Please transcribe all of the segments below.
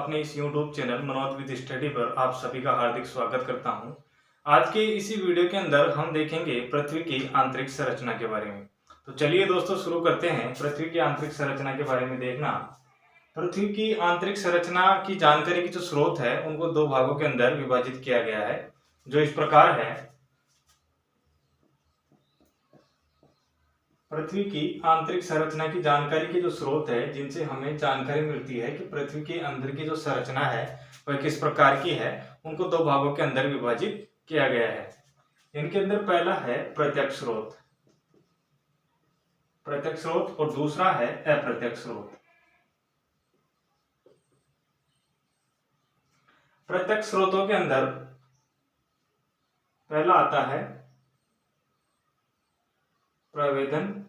अपने इस YouTube channel Manoj with study पर आप सभी का हार्दिक स्वागत करता हूं। आज के इसी वीडियो के अंदर हम देखेंगे पृथ्वी की आंतरिक संरचना के बारे में। तो चलिए दोस्तों शुरू करते हैं पृथ्वी की आंतरिक संरचना के बारे में देखना। पृथ्वी की आंतरिक संरचना की जानकारी की जो स्रोत है उनको दो भागों के अंदर विभाजित किया गया है, जो इस प्रकार है। पृथ्वी की आंतरिक संरचना की जानकारी के जो स्रोत है जिनसे हमें जानकारी मिलती है कि पृथ्वी के अंदर की जो संरचना है वह किस प्रकार की है, उनको दो भागों के अंदर विभाजित किया गया है। इनके अंदर पहला है प्रत्यक्ष स्रोत, और दूसरा है अप्रत्यक्ष स्रोत। प्रत्यक्ष स्रोतों के अंदर पहला आता है प्रवेदन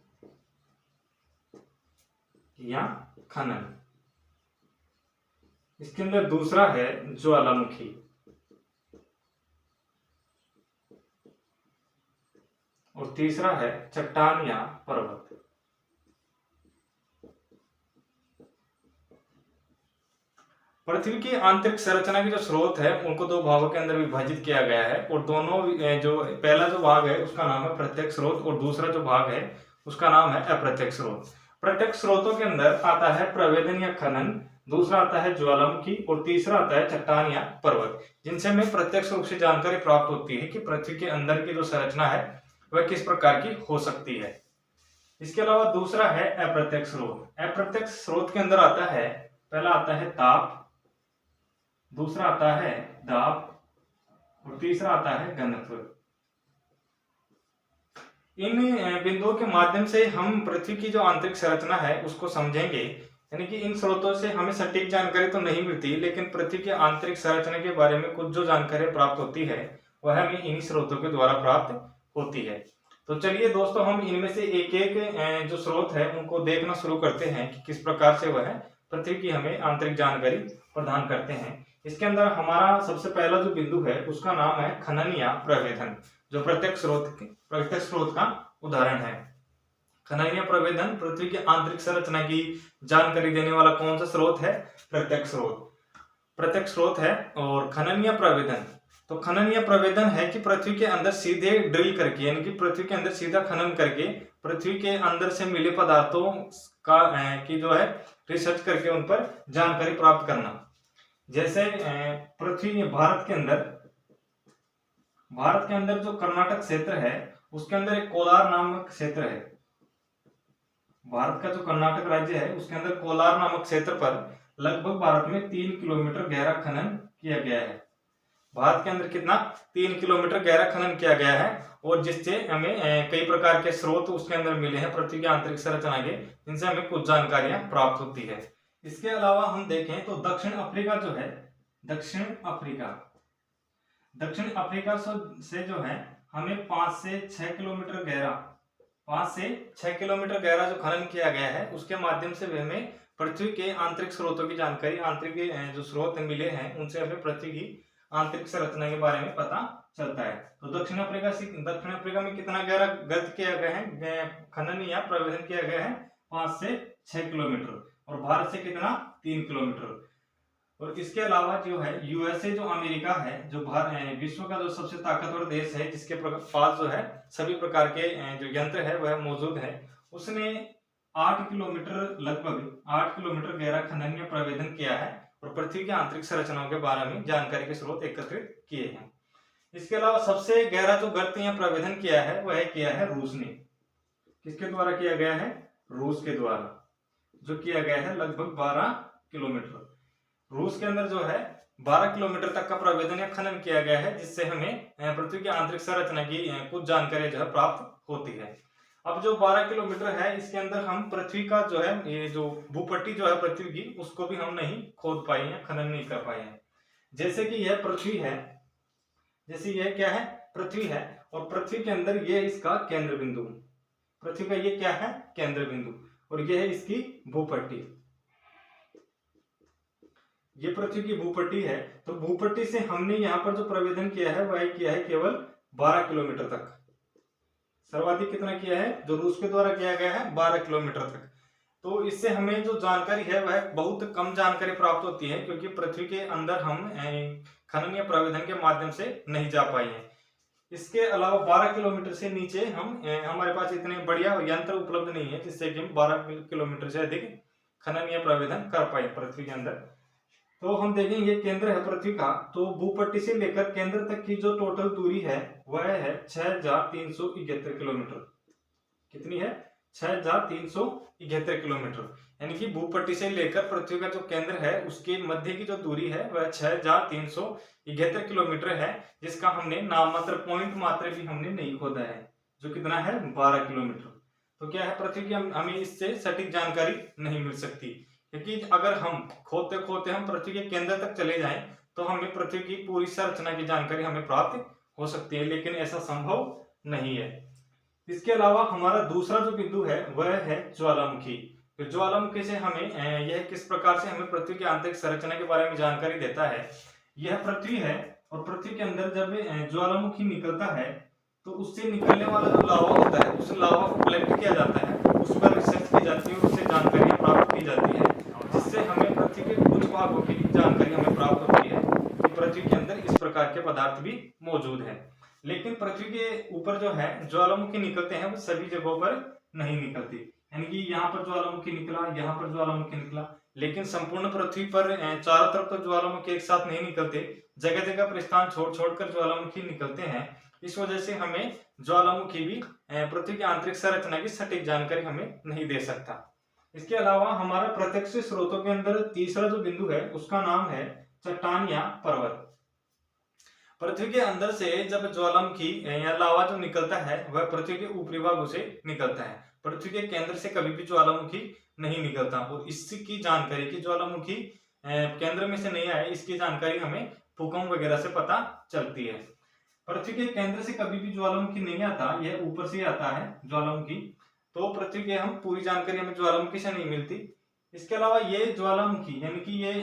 या खनन। इसके अंदर दूसरा है ज्वालामुखी, और तीसरा है चट्टान या पर्वत। पृथ्वी की आंतरिक संरचना के जो स्रोत है उनको दो भागों के अंदर विभाजित किया गया है, और दोनों जो पहला जो भाग है उसका नाम है प्रत्यक्ष स्रोत, और दूसरा जो भाग है उसका नाम है अप्रत्यक्ष स्रोत। प्रत्यक्ष स्रोतों के अंदर आता है प्रवेदन या खनन, दूसरा आता है ज्वालामुखी, और तीसरा आता है चट्टान या पर्वत, जिनसे हमें प्रत्यक्ष रूप से जानकारी प्राप्त होती है कि पृथ्वी के अंदर की जो संरचना है वह किस प्रकार की हो सकती है। इसके अलावा दूसरा है अप्रत्यक्ष स्रोत। अप्रत्यक्ष स्रोत के अंदर आता है, पहला आता है ताप, दूसरा आता है दाब, और तीसरा आता है घनत्व। इन बिंदुओं के माध्यम से हम पृथ्वी की जो आंतरिक संरचना है उसको समझेंगे। यानी कि इन स्रोतों से हमें सटीक जानकारी तो नहीं मिलती, लेकिन पृथ्वी की आंतरिक संरचना के बारे में कुछ जो जानकारी प्राप्त होती है वह हमें इन्हीं स्रोतों के द्वारा प्राप्त होती है। तो चलिए दोस्तों हम इनमें से एक एक जो स्रोत है उनको देखना शुरू करते हैं कि किस प्रकार से वह पृथ्वी की हमें आंतरिक जानकारी प्रदान करते हैं। इसके अंदर हमारा सबसे पहला जो बिंदु है उसका नाम है खनन या प्रवेदन, जो प्रत्यक्ष स्रोत का उदाहरण है। खनन या प्रवेदन पृथ्वी की आंतरिक संरचना की जानकारी देने वाला कौन सा स्रोत है? प्रत्यक्ष स्रोत है। और खनन या प्रवेदन, तो खनन या प्रवेदन है कि पृथ्वी के अंदर सीधे ड्रिल करके, यानी कि पृथ्वी के अंदर सीधा खनन करके पृथ्वी के अंदर से मिले पदार्थों का की जो है रिसर्च करके उन पर जानकारी प्राप्त करना। जैसे पृथ्वी भारत के अंदर जो कर्नाटक क्षेत्र है उसके अंदर एक कोलार नामक क्षेत्र है। भारत का जो कर्नाटक राज्य है उसके अंदर कोलार नामक क्षेत्र पर लगभग भारत में 3 किलोमीटर गहरा खनन किया गया है। भारत के अंदर कितना? 3 किलोमीटर गहरा खनन किया गया है, और जिससे हमें कई प्रकार के स्रोत उसके अंदर मिले हैं पृथ्वी की आंतरिक संरचना के, जिनसे हमें कुछ जानकारियां प्राप्त होती है। इसके अलावा हम देखें तो दक्षिण अफ्रीका से जो है हमें 5 से 6 किलोमीटर गहरा जो खनन किया गया है उसके माध्यम से हमें पृथ्वी के आंतरिक स्रोतों की जानकारी, आंतरिक जो स्रोत मिले हैं उनसे हमें पृथ्वी की आंतरिक संरचना के बारे में पता चलता है। तो दक्षिण अफ्रीका में कितना गहरा गर्त किया गया है, खनन या प्रवेदन किया गया है? 5 से 6 किलोमीटर, और भारत से कितना? 3 किलोमीटर। और इसके अलावा जो है यूएसए जो अमेरिका है, जो विश्व का जो सबसे ताकतवर देश है, जिसके पास जो है सभी प्रकार के जो यंत्र है वह मौजूद है, उसने लगभग 8 किलोमीटर गहरा खनन या प्रवेदन किया है और पृथ्वी की आंतरिक संरचनाओं के बारे में जानकारी के स्रोत एकत्रित किए हैं। इसके अलावा सबसे गहरा जो गर्त या प्रवेदन किया है वह किया है रूस ने। किसके द्वारा किया गया है? रूस के द्वारा, जो किया गया है लगभग 12 किलोमीटर। रूस के अंदर जो है 12 किलोमीटर तक का प्रवेदन या खनन किया गया है, जिससे हमें पृथ्वी की आंतरिक संरचना की कुछ जानकारी जो है प्राप्त होती है। अब जो 12 किलोमीटर है इसके अंदर हम पृथ्वी का जो है ये जो भूपट्टी जो है पृथ्वी की, उसको भी हम नहीं खोद पाए हैं, खनन नहीं कर पाए हैं। जैसे कि यह पृथ्वी है, क्या है? पृथ्वी है, और पृथ्वी के अंदर ये इसका केंद्र बिंदु, पृथ्वी का ये क्या है? केंद्र बिंदु, और यह है इसकी भूपट्टी। ये पृथ्वी की भूपट्टी है, तो भूपट्टी से हमने यहाँ पर जो प्रवेदन किया है वह किया है केवल 12 किलोमीटर तक। सर्वाधिक कितना किया है? जो रूस के द्वारा किया गया है 12 किलोमीटर तक। तो इससे हमें जो जानकारी है वह बहुत कम जानकारी प्राप्त होती है, क्योंकि पृथ्वी के अंदर हम खनन या प्रवेधन के माध्यम से नहीं जा पाए हैं। इसके अलावा 12 किलोमीटर से नीचे हमारे पास इतने बढ़िया यंत्र उपलब्ध नहीं है जिससे कि हम 12 किलोमीटर से अधिक खनन या प्रवेधन कर पाए पृथ्वी के अंदर। तो हम देखेंगे केंद्र है पृथ्वी का, तो भूपट्टी से लेकर केंद्र तक की जो टोटल दूरी है वह है 6371 किलोमीटर। कितनी है? 6371 किलोमीटर। यानी कि भूपट्टी से लेकर पृथ्वी का जो केंद्र है उसके मध्य की जो दूरी है वह 6371 किलोमीटर है, जिसका हमने नाम मात्र पॉइंट मात्र भी हमने नहीं खोदा है, जो कितना है 12 किलोमीटर। तो क्या है, पृथ्वी की हमें इससे सटीक जानकारी नहीं मिल सकती, क्योंकि अगर हम खोदते खोदते हम पृथ्वी के केंद्र तक चले जाएं तो हमें पृथ्वी की पूरी संरचना की जानकारी हमें प्राप्त हो सकती है, लेकिन ऐसा संभव नहीं है। इसके अलावा हमारा दूसरा जो बिंदु है वह है ज्वालामुखी। तो ज्वालामुखी से हमें यह किस प्रकार से हमें पृथ्वी की आंतरिक संरचना के बारे में जानकारी देता है। यह पृथ्वी है और पृथ्वी के अंदर जब ज्वालामुखी निकलता है तो उससे निकलने वाला जो लावा होता है उस लावा को कलेक्ट किया जाता है, उस पर रिसर्च की जाती है, उससे जानकारी प्राप्त की जाती है, जिससे हमें पृथ्वी के कुछ भागों की जानकारी हमें प्राप्त होती है कि पृथ्वी के अंदर इस प्रकार के पदार्थ भी मौजूद है। लेकिन पृथ्वी के ऊपर जो है ज्वालामुखी निकलते हैं वो सभी जगहों पर नहीं निकलती, यानी कि यहाँ पर ज्वालामुखी निकला, यहाँ पर ज्वालामुखी निकला, लेकिन संपूर्ण पृथ्वी पर चारों तरफ तो ज्वालामुखी एक साथ नहीं निकलते, जगह जगह पर स्थान छोड़ छोड़कर ज्वालामुखी निकलते हैं। इस वजह से हमें ज्वालामुखी भी पृथ्वी की आंतरिक संरचना की सटीक जानकारी हमें नहीं दे सकता। इसके अलावा हमारा प्रत्यक्ष स्रोतों के अंदर तीसरा जो बिंदु है उसका नाम है चट्टान या पर्वत। पृथ्वी के अंदर से जब ज्वालामुखी या लावा जो निकलता है वह पृथ्वी के ऊपरी भागों से निकलता है, पृथ्वी के केंद्र से कभी भी ज्वालामुखी नहीं निकलता। और इसकी जानकारी कि ज्वालामुखी केंद्र में से नहीं आए, इसकी जानकारी हमें भूकंप वगैरह से पता चलती है। पृथ्वी के केंद्र से कभी भी ज्वालामुखी नहीं आता, यह ऊपर से आता है ज्वालामुखी, तो पृथ्वी के हम पूरी जानकारी हमें ज्वालामुखी से नहीं मिलती। इसके अलावा ये ज्वालामुखी यानी कि ये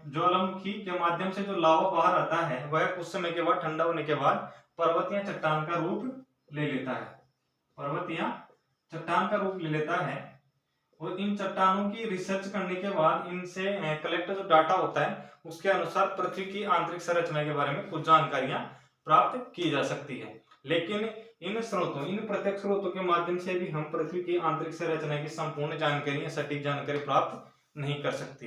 ज्वालामुखी के माध्यम से जो लावा बाहर आता है वह कुछ समय के बाद ठंडा होने के बाद पर्वत या चट्टान का रूप ले लेता है, पर्वत या चट्टान का रूप ले लेता है। और इन चट्टानों की रिसर्च करने के बाद इनसे कलेक्ट जो डाटा होता है उसके अनुसार पृथ्वी की आंतरिक संरचना के बारे में कुछ जानकारियां प्राप्त की जा सकती है। लेकिन इन स्रोतों, इन प्रत्यक्ष स्रोतों के माध्यम से भी हम पृथ्वी की आंतरिक संरचना की संपूर्ण जानकारी या सटीक जानकारी प्राप्त नहीं कर सकते।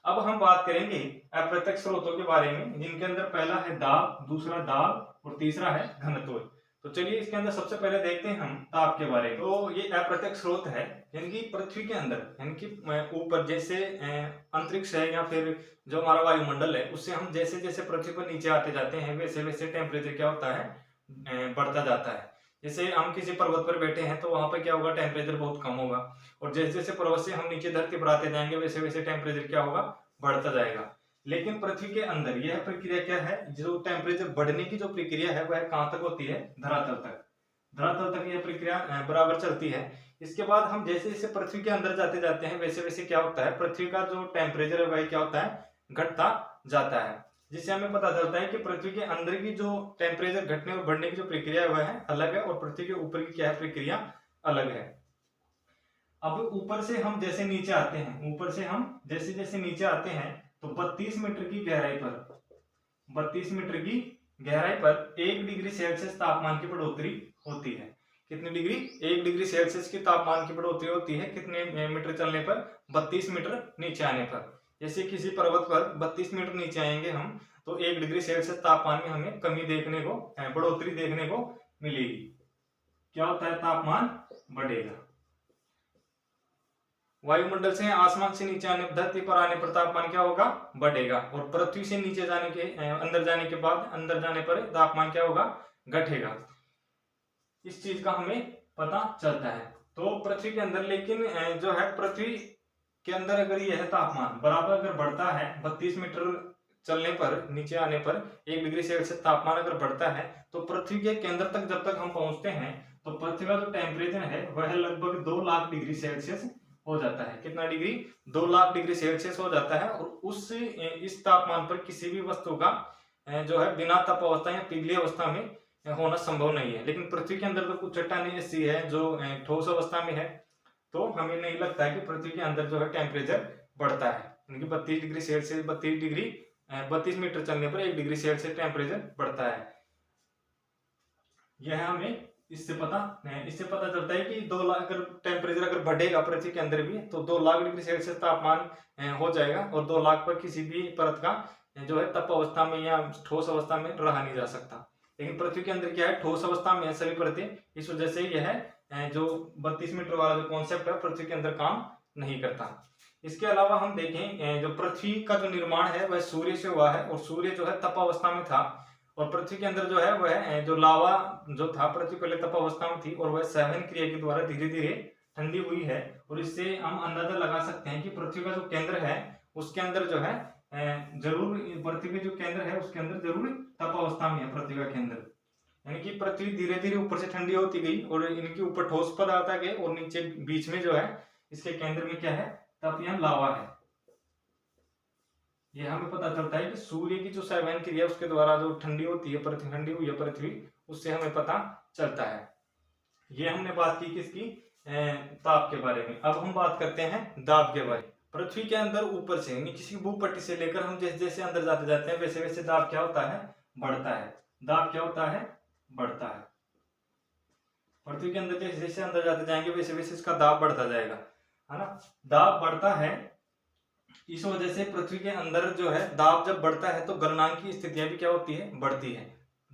अब हम बात करेंगे अप्रत्यक्ष स्रोतों के बारे में, जिनके अंदर पहला है दाब, दूसरा दाब और तीसरा है घनत्व। तो चलिए इसके अंदर सबसे पहले देखते हैं हम ताप के बारे में। तो ये अप्रत्यक्ष स्रोत है, यानी कि पृथ्वी के अंदर, यानी कि ऊपर जैसे अंतरिक्ष है या फिर जो हमारा वायुमंडल है उससे हम जैसे जैसे पृथ्वी पर नीचे आते जाते हैं वैसे वैसे टेम्परेचर क्या होता है, बढ़ता जाता है। जैसे हम किसी पर्वत पर बैठे हैं तो वहां पर क्या होगा, टेम्परेचर बहुत कम होगा, और जैसे जैसे पर्वत से हम नीचे धरती पर आते जाएंगे वैसे वैसे टेम्परेचर क्या होगा, बढ़ता जाएगा। लेकिन पृथ्वी के अंदर यह प्रक्रिया क्या है, जो टेम्परेचर बढ़ने की जो प्रक्रिया है वह कहां तक होती है, धरातल तक, धरातल तक यह प्रक्रिया बराबर चलती है। इसके बाद हम जैसे जैसे पृथ्वी के अंदर जाते जाते हैं वैसे वैसे क्या होता है, पृथ्वी का जो टेम्परेचर है वह क्या होता है, घटता जाता है, जिससे हमें पता चलता है कि पृथ्वी के अंदर की जो टेम्परेचर घटने और बढ़ने की जो प्रक्रिया है वह अलग है और पृथ्वी के ऊपर की क्या है, प्रक्रिया अलग है। अब ऊपर से हम जैसे नीचे आते हैं, ऊपर से हम जैसे जैसे नीचे आते हैं तो 32 मीटर की गहराई पर, 32 मीटर की गहराई पर 1 डिग्री सेल्सियस तापमान की बढ़ोतरी होती है। कितनी डिग्री, 1 डिग्री सेल्सियस की तापमान की बढ़ोतरी होती है कितने मीटर चलने पर, 32 मीटर नीचे आने पर। जैसे किसी पर्वत पर 32 मीटर नीचे आएंगे हम तो 1 डिग्री सेल्सियस तापमान में हमें कमी देखने को, बढ़ोतरी देखने को मिलेगी। क्या होता है, तापमान बढ़ेगा। वायुमंडल से आसमान से नीचे आने, धरती पर आने पर तापमान क्या होगा, बढ़ेगा, और पृथ्वी से नीचे जाने के, अंदर जाने के बाद, अंदर जाने पर तापमान क्या होगा, घटेगा। इस चीज का हमें पता चलता है। तो पृथ्वी के अंदर लेकिन जो है पृथ्वी के अंदर अगर यह तापमान बराबर अगर बढ़ता है, 32 मीटर चलने पर, नीचे आने पर 1 डिग्री सेल्सियस तापमान अगर बढ़ता है तो पृथ्वी के केंद्र तक जब तक हम पहुंचते हैं तो पृथ्वी का जो टेम्परेचर है वह लगभग 2 लाख डिग्री सेल्सियस हो जाता है। कितना डिग्री, 2 लाख डिग्री सेल्सियस हो जाता है। और इस तापमान पर किसी भी वस्तु का जो है बिना तप अवस्था या पिघली अवस्था में होना संभव नहीं है। लेकिन पृथ्वी के अंदर तो कुछ चट्टानें ऐसी है जो ठोस अवस्था में है, तो हमें नहीं लगता है कि पृथ्वी के अंदर जो है टेम्परेचर बढ़ता है, यानी कि 32 डिग्री सेल्सियस 32 मीटर चलने पर 1 डिग्री सेल्सियस टेम्परेचर बढ़ता है। यह हमें इससे पता चलता है कि 2 लाख अगर टेम्परेचर अगर बढ़ेगा पृथ्वी के अंदर भी तो 2 लाख डिग्री सेल्सियस तापमान हो जाएगा, और 2 लाख पर किसी भी परत का जो है तप अवस्था में या ठोस अवस्था में रहा नहीं जा सकता। लेकिन पृथ्वी के अंदर क्या है, ठोस अवस्था में है सभी परतें, इस वजह से यह जो 32 मीटर वाला जो कॉन्सेप्ट है पृथ्वी के अंदर काम नहीं करता। इसके अलावा हम देखें जो पृथ्वी का जो निर्माण है वह सूर्य से हुआ है, और सूर्य जो है तप अवस्था में था, और पृथ्वी के अंदर जो है वह जो लावा जो था पृथ्वी पहले तप अवस्था में थी और वह सहवन क्रिया के द्वारा धीरे धीरे ठंडी हुई है। और इससे हम अंदाजा लगा सकते हैं कि पृथ्वी का जो केंद्र है उसके अंदर जो है जरूर पृथ्वी के जो केंद्र है उसके अंदर जरूर तप अवस्था में है पृथ्वी का केंद्र, यानी कि पृथ्वी धीरे धीरे ऊपर से ठंडी होती गई और इनके ऊपर ठोस पदार्थ आ गए, और नीचे बीच में जो है इसके केंद्र में क्या है, तप या लावा है। यह हमें पता चलता है कि सूर्य की जो सहवन क्रिया उसके द्वारा जो ठंडी होती है पृथ्वी, ठंडी हुई है पृथ्वी, उससे हमें पता चलता है। ये हमने बात की किसकी, ताप के बारे में। अब हम बात करते हैं दाब के बारे में। पृथ्वी के अंदर ऊपर से यानी किसी भूपट्टी से लेकर हम जैसे जैसे अंदर जाते जाते हैं वैसे वैसे दाब क्या होता है, बढ़ता है। दाब क्या होता है, बढ़ता है। पृथ्वी के अंदर जैसे जैसे अंदर जाते जाएंगे वैसे वैसे इसका दाब बढ़ता जाएगा, है ना। दाब बढ़ता है, इस वजह से पृथ्वी के अंदर जो है दाब जब बढ़ता है तो गलनांक की स्थितियां भी क्या होती है, बढ़ती है।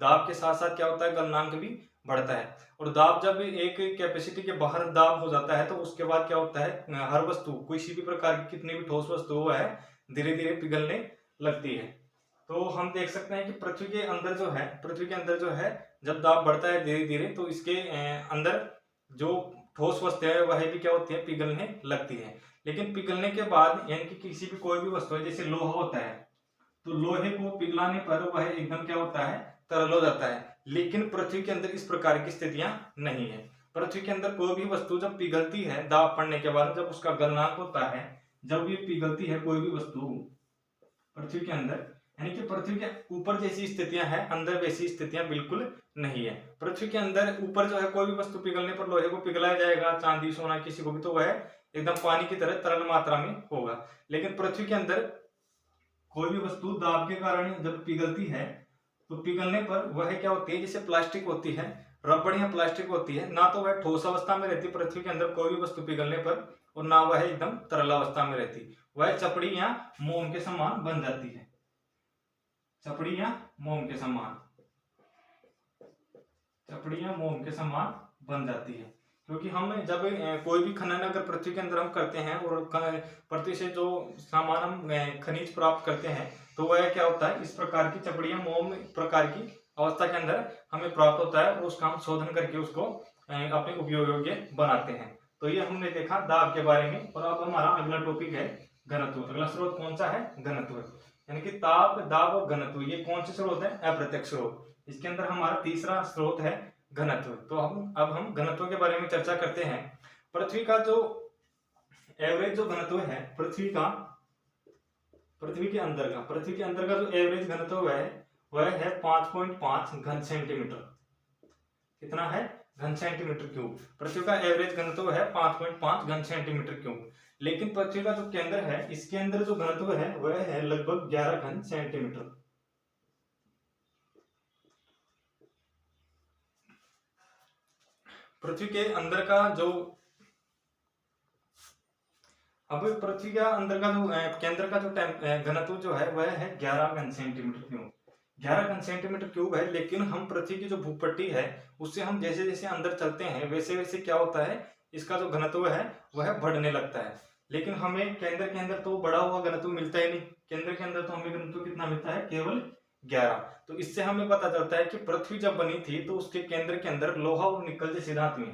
दाब के साथ साथ क्या होता है, गलनांक भी बढ़ता है। और दाब जब एक कैपेसिटी के बाहर दाब हो जाता है तो उसके बाद क्या होता है, हर वस्तु किसी भी प्रकार की कितनी भी ठोस वस्तु वो है धीरे धीरे पिघलने लगती है। तो हम देख सकते हैं कि पृथ्वी के अंदर जो है जब दाब बढ़ता है धीरे धीरे तो इसके अंदर जो ठोस वस्तु है वह भी क्या होती है, पिघलने लगती है। लेकिन पिघलने के बाद यानी कि किसी भी कोई भी वस्तु है जैसे लोहा होता है तो लोहे को पिघलाने पर वह एकदम क्या होता है, तरल हो जाता है। लेकिन पृथ्वी के अंदर इस प्रकार की स्थितियां नहीं है। पृथ्वी के अंदर कोई भी वस्तु जब पिघलती है दाब पड़ने के बाद, जब उसका गलनांक होता है, जब ये पिघलती है कोई भी वस्तु पृथ्वी के अंदर, यानी कि पृथ्वी के ऊपर जैसी स्थितियां हैं अंदर वैसी स्थितियां बिल्कुल नहीं है। पृथ्वी के अंदर ऊपर जो है कोई भी वस्तु पिघलने पर लोहे को पिघलाया जाएगा, चांदी सोना किसी को भी, तो वह एकदम पानी की तरह तरल मात्रा में होगा। लेकिन पृथ्वी के अंदर कोई भी वस्तु दाब के कारण जब पिघलती है तो पिघलने पर वह क्या होती है, जैसे प्लास्टिक होती है, रबड़ या प्लास्टिक होती है, ना तो वह ठोस अवस्था में रहती पृथ्वी के अंदर कोई भी वस्तु पिघलने पर, और ना वह एकदम तरल अवस्था में रहती, वह चपड़ी या मोम के समान बन जाती है। चपड़ी या मोम के समान, चपड़ी या मोम के समान बन जाती है। क्योंकि हम जब कोई भी खनन अगर पृथ्वी के अंदर हम करते हैं और पृथ्वी से जो सामान हम खनिज प्राप्त करते हैं तो वह क्या होता है, इस प्रकार की चपड़ियां मोम प्रकार की अवस्था के अंदर हमें प्राप्त होता है, और उसका हम शोधन करके उसको अपने उपयोग योग्य बनाते हैं। तो ये हमने देखा दाब के बारे में। और अब हमारा अगला टॉपिक है घनत्व। अगला स्रोत कौन सा है, घनत्व, यानी कि ताप, दाब और घनत्व ये कौन से स्रोत है, अप्रत्यक्ष स्रोत। इसके अंदर हमारा तीसरा स्रोत है घनत्व। तो अब हम घनत्व के बारे में चर्चा करते हैं। पृथ्वी का जो एवरेज जो घनत्व है पृथ्वी के अंदर का जो एवरेज घनत्व है वह है 5.5 घन सेंटीमीटर। कितना है, घन सेंटीमीटर क्यूब। पृथ्वी का एवरेज घनत्व है 5.5 घन सेंटीमीटर क्यूब। लेकिन पृथ्वी का जो केंद्र है इसके अंदर जो घनत्व है वह है लगभग 11 घन सेंटीमीटर। पृथ्वी के अंदर का जो पृथ्वी का अंदर का जो केंद्र का जो घनत्व जो है वह है 11 घन सेंटीमीटर क्यूब। 11 घन सेंटीमीटर क्यूब है। लेकिन हम पृथ्वी की जो भूपट्टी है उससे हम जैसे जैसे अंदर चलते हैं वैसे वैसे क्या होता है, इसका जो घनत्व है वह बढ़ने लगता है। लेकिन हमें केंद्र के अंदर तो बढ़ा हुआ घनत्व मिलता ही नहीं। केंद्र के अंदर तो हमें घनत्व कितना मिलता है, केवल 11। तो इससे हमें पता चलता है कि पृथ्वी जब बनी थी तो उसके केंद्र के अंदर लोहा और निकल जैसी धातुएं,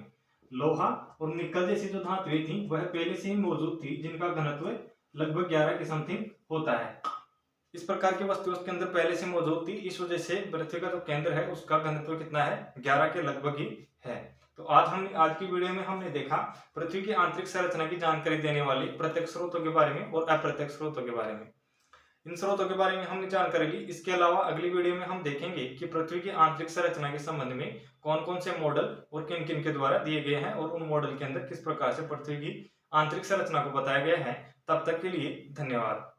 लोहा और निकल जैसी जो धातुएं थी वह पहले से ही मौजूद थी, जिनका घनत्व लगभग 11 के समथिंग होता है। इस प्रकार की वस्तु उसके अंदर पहले से मौजूद थी। इस वजह से पृथ्वी का जो केंद्र है उसका घनत्व कितना है, 11 के लगभग ही है। तो आज की वीडियो में हमने देखा पृथ्वी की आंतरिक संरचना की जानकारी देने वाले प्रत्यक्ष स्रोतों के बारे में और अप्रत्यक्ष स्रोतों के बारे में। इन स्रोतों के बारे में हमने जानकारी ली। इसके अलावा अगली वीडियो में हम देखेंगे कि पृथ्वी की आंतरिक संरचना के संबंध में कौन कौन से मॉडल और किन किन के द्वारा दिए गए हैं और उन मॉडल के अंदर किस प्रकार से पृथ्वी की आंतरिक संरचना को बताया गया है। तब तक के लिए धन्यवाद।